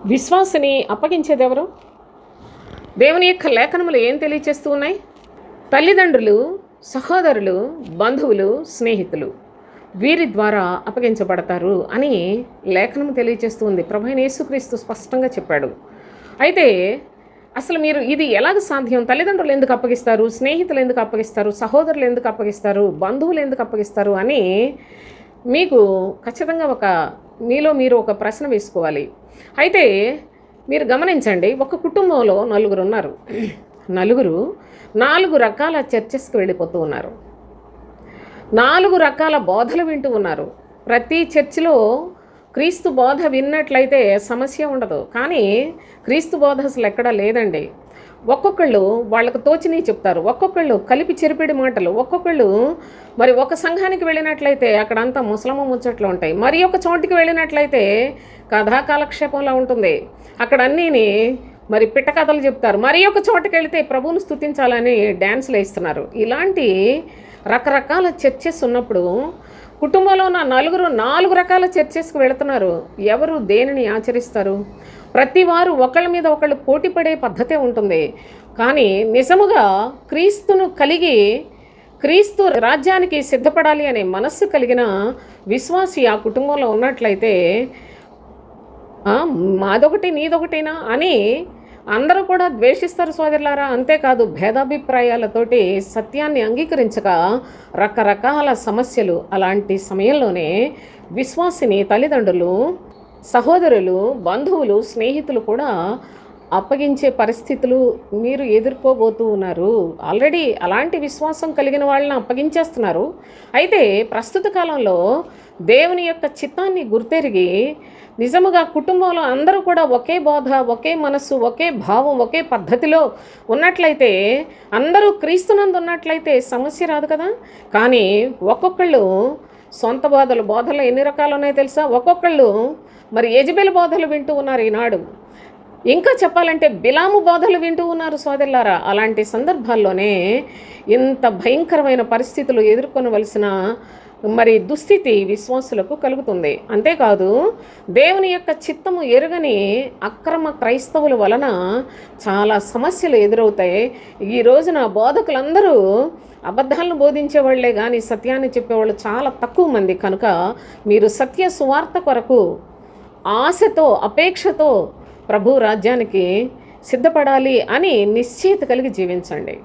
విశ్వాసిని అప్పగించేది ఎవరు? దేవుని యొక్క లేఖనములు ఏం తెలియచేస్తూ ఉన్నాయి? తల్లిదండ్రులు, సహోదరులు, బంధువులు, స్నేహితులు వీరి ద్వారా అప్పగించబడతారు అని లేఖనం తెలియచేస్తుంది. ప్రభువైన యేసుక్రీస్తు స్పష్టంగా చెప్పాడు. అయితే అసలు మీరు ఇది ఎలాగ సాధ్యం? తల్లిదండ్రులు ఎందుకు అప్పగిస్తారు? స్నేహితులు ఎందుకు అప్పగిస్తారు? సహోదరులు ఎందుకు అప్పగిస్తారు? బంధువులు ఎందుకు అప్పగిస్తారు అని మీకు ఖచ్చితంగా మీలో మీరు ఒక ప్రశ్న వేసుకోవాలి. అయితే మీరు గమనించండి, ఒక కుటుంబంలో నలుగురు ఉన్నారు. నలుగురు 4 రకాల చర్చెస్కి వెళ్ళిపోతూ ఉన్నారు. 4 రకాల బోధలు వింటూ ఉన్నారు. ప్రతి చర్చిలో క్రీస్తు బోధ విన్నట్లయితే సమస్య ఉండదు, కానీ క్రీస్తు బోధ అసలు ఎక్కడా లేదండి. ఒక్కొక్కళ్ళు వాళ్ళకు తోచిని చెప్తారు, ఒక్కొక్కళ్ళు కలిపి చెరిపిడి మాటలు, ఒక్కొక్కళ్ళు మరి ఒక సంఘానికి వెళ్ళినట్లయితే అక్కడంతా ముసలమ్మ ముచ్చట్లు ఉంటాయి, మరి ఒక చోటికి వెళ్ళినట్లయితే కథా కాలక్షేపంలా ఉంటుంది, అక్కడ అన్నీని మరి పిట్ట కథలు చెప్తారు, మరి ఒక చోటుకి వెళితే ప్రభువును స్తుతించాలని డ్యాన్స్లు వేస్తున్నారు. ఇలాంటి రకరకాల చర్చెస్ ఉన్నప్పుడు కుటుంబంలో ఉన్న నలుగురు 4 రకాల చర్చెస్కి వెళుతున్నారు. ఎవరు దేనిని ఆచరిస్తారు? ప్రతి వారు ఒకళ్ళ మీద ఒకళ్ళు పోటీ పడే పద్ధతే ఉంటుంది. కానీ నిజముగా క్రీస్తును కలిగి క్రీస్తు రాజ్యానికి సిద్ధపడాలి అనే మనస్సు కలిగిన విశ్వాసి ఆ కుటుంబంలో ఉన్నట్లయితే మాదొకటి నీదొకటేనా అని అందరూ కూడా ద్వేషిస్తారు సోదరులారా. అంతేకాదు భేదాభిప్రాయాలతోటి సత్యాన్ని అంగీకరించక రకరకాల సమస్యలు. అలాంటి సమయంలోనే విశ్వాసిని తల్లిదండ్రులు, సహోదరులు, బంధువులు, స్నేహితులు కూడా అప్పగించే పరిస్థితులు మీరు ఎదుర్కోబోతూ ఉన్నారు. ఆల్రెడీ అలాంటి విశ్వాసం కలిగిన వాళ్ళని అప్పగించేస్తున్నారు. అయితే ప్రస్తుత కాలంలో దేవుని యొక్క చిత్తాన్ని గుర్తెరిగి నిజముగా కుటుంబంలో అందరూ కూడా ఒకే బోధ, ఒకే మనస్సు, ఒకే భావం, ఒకే పద్ధతిలో ఉన్నట్లయితే, అందరూ క్రీస్తునందు ఉన్నట్లయితే సమస్య రాదు కదా. కానీ ఒక్కొక్కళ్ళు సొంత బోధలు ఎన్ని రకాలు ఉన్నాయో తెలుసా? ఒక్కొక్కళ్ళు మరి యెజబెలు బోధలు వింటూ ఉన్నారు ఈనాడు. ఇంకా చెప్పాలంటే బిలాము బోధలు వింటూ ఉన్నారు సోదరులారా. అలాంటి సందర్భాల్లోనే ఇంత భయంకరమైన పరిస్థితులు ఎదుర్కొనవలసిన మరి దుస్థితి విశ్వాసులకు కలుగుతుంది. అంతేకాదు దేవుని యొక్క చిత్తము ఎరుగని అక్రమ క్రైస్తవుల వలన చాలా సమస్యలు ఎదురవుతాయి. ఈ రోజున బోధకులందరూ అబద్ధాలను బోధించేవాళ్లే కానీ సత్యాన్ని చెప్పేవాళ్ళు చాలా తక్కువ మంది. కనుక మీరు సత్య సువార్త కొరకు ఆశతో, అపేక్షతో ప్రభు రాజ్యానికి సిద్ధపడాలి అని నిశ్చయిత కలిగి జీవించండి.